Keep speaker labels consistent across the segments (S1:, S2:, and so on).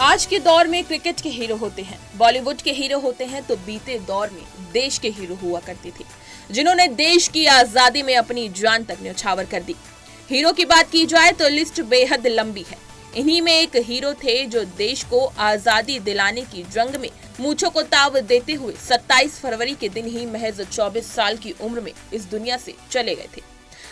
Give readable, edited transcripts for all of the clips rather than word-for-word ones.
S1: आज के दौर में क्रिकेट के हीरो होते हैं, बॉलीवुड के हीरो होते हैं, तो बीते दौर में देश के हीरो हुआ करते थे, जिन्होंने देश की आजादी में अपनी जान तक न्यौछावर कर दी। हीरो की बात की जाए तो लिस्ट बेहद लंबी है। इन्हीं में एक हीरो थे जो देश को आजादी दिलाने की जंग में मूंछों को ताव देते हुए 27 फरवरी के दिन ही महज 24 साल की उम्र में इस दुनिया से चले गए थे।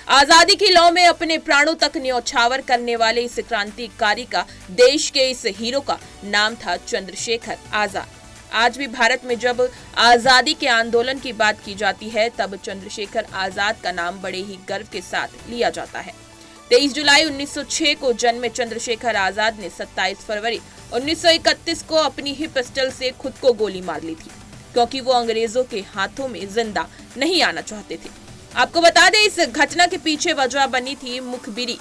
S1: आजादी की लौ में अपने प्राणों तक न्यौछावर करने वाले इस क्रांतिकारी का, देश के इस हीरो का नाम था चंद्रशेखर आजाद। आज भी भारत में जब आजादी के आंदोलन की बात की जाती है, तब चंद्रशेखर आजाद का नाम बड़े ही गर्व के साथ लिया जाता है। 23 जुलाई 1906 को जन्मे चंद्रशेखर आजाद ने 27 फरवरी 1931 को अपनी ही पिस्टल से खुद को गोली मार ली थी, क्योंकि वो अंग्रेजों के हाथों में जिंदा नहीं आना चाहते थे। आपको बता दें, इस घटना के पीछे वजह बनी थी मुखबिरी।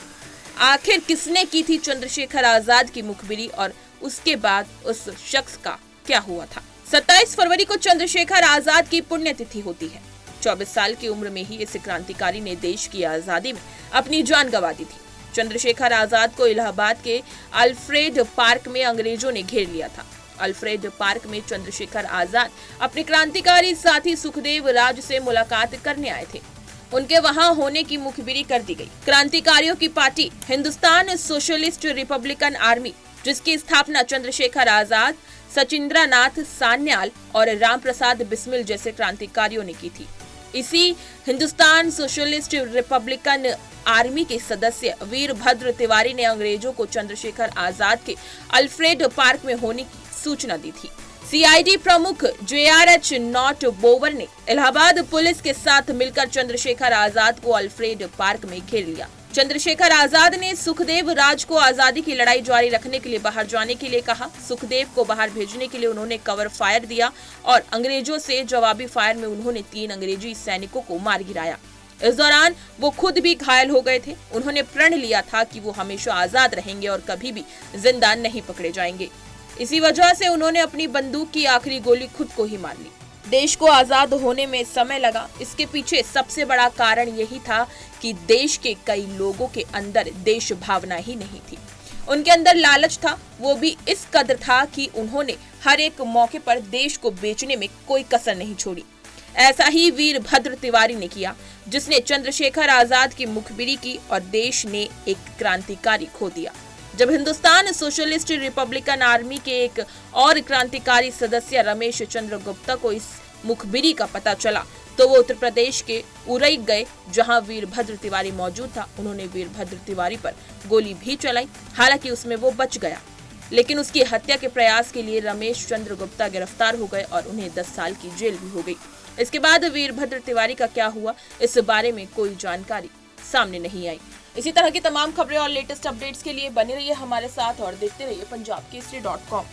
S1: आखिर किसने की थी चंद्रशेखर आजाद की मुखबिरी और उसके बाद उस शख्स का क्या हुआ था। 27 फरवरी को चंद्रशेखर आजाद की पुण्यतिथि होती है। 24 साल की उम्र में ही इस क्रांतिकारी ने देश की आजादी में अपनी जान गंवा दी थी। चंद्रशेखर आजाद को इलाहाबाद के अल्फ्रेड पार्क में अंग्रेजों ने घेर लिया था। अल्फ्रेड पार्क में चंद्रशेखर आजाद अपने क्रांतिकारी साथी सुखदेव राज से मुलाकात करने आए थे। उनके वहां होने की मुखबिरी कर दी गई। क्रांतिकारियों की party Hindustan socialist Republican army, जिसकी स्थापना चंद्रशेखर आजाद, सचिंद्रनाथ सान्याल और राम प्रसाद बिस्मिल जैसे क्रांतिकारियों ने की थी। इसी हिंदुस्तान सोशलिस्ट रिपब्लिकन आर्मी के सदस्य वीरभद्र तिवारी ने अंग्रेजों को चंद्रशेखर आजाद के अल्फ्रेड पार्क में होने की सूचना दी थी। सीआईडी प्रमुख JRH नॉट बोवर ने इलाहाबाद पुलिस के साथ मिलकर चंद्रशेखर आजाद को अल्फ्रेड पार्क में घेर लिया। चंद्रशेखर आजाद ने सुखदेव राज को आजादी की लड़ाई जारी रखने के लिए बाहर जाने के लिए कहा। सुखदेव को बाहर भेजने के लिए उन्होंने कवर फायर दिया और अंग्रेजों से जवाबी फायर में उन्होंने 3 अंग्रेजी सैनिकों को मार गिराया। इस दौरान वो खुद भी घायल हो गए थे। उन्होंने प्रण लिया था कि वो हमेशा आजाद रहेंगे और कभी भी जिंदा नहीं पकड़े जाएंगे। इसी वजह से उन्होंने अपनी बंदूक की आखिरी गोली खुद को ही मार ली। देश को आजाद होने में समय लगा। इसके पीछे सबसे बड़ा कारण यही था कि देश के कई लोगों के अंदर देश भावना ही नहीं थी। उनके अंदर लालच था, वो भी इस कदर था कि उन्होंने हर एक मौके पर देश को बेचने में कोई कसर नहीं छोड़ी। ऐसा ही वीरभद्र तिवारी ने किया, जिसने चंद्रशेखर आजाद की मुखबिरी की और देश ने एक क्रांतिकारी खो दिया। जब हिंदुस्तान सोशलिस्ट रिपब्लिकन आर्मी के एक और क्रांतिकारी सदस्य रमेश चंद्र गुप्ता को इस मुखबिरी का पता चला, तो वो उत्तर प्रदेश के उरई गए, जहां वीरभद्र तिवारी मौजूद था। उन्होंने वीरभद्र तिवारी पर गोली भी चलाई, हालांकि उसमें वो बच गया, लेकिन उसकी हत्या के प्रयास के लिए रमेश चंद्र गुप्ता गिरफ्तार हो गए और उन्हें 10 साल की जेल भी हो गई। इसके बाद वीरभद्र तिवारी का क्या हुआ, इस बारे में कोई जानकारी सामने नहीं आई। इसी तरह की तमाम खबरें और लेटेस्ट अपडेट्स के लिए बने रहिए हमारे साथ और देखते रहिए punjabkesari.com।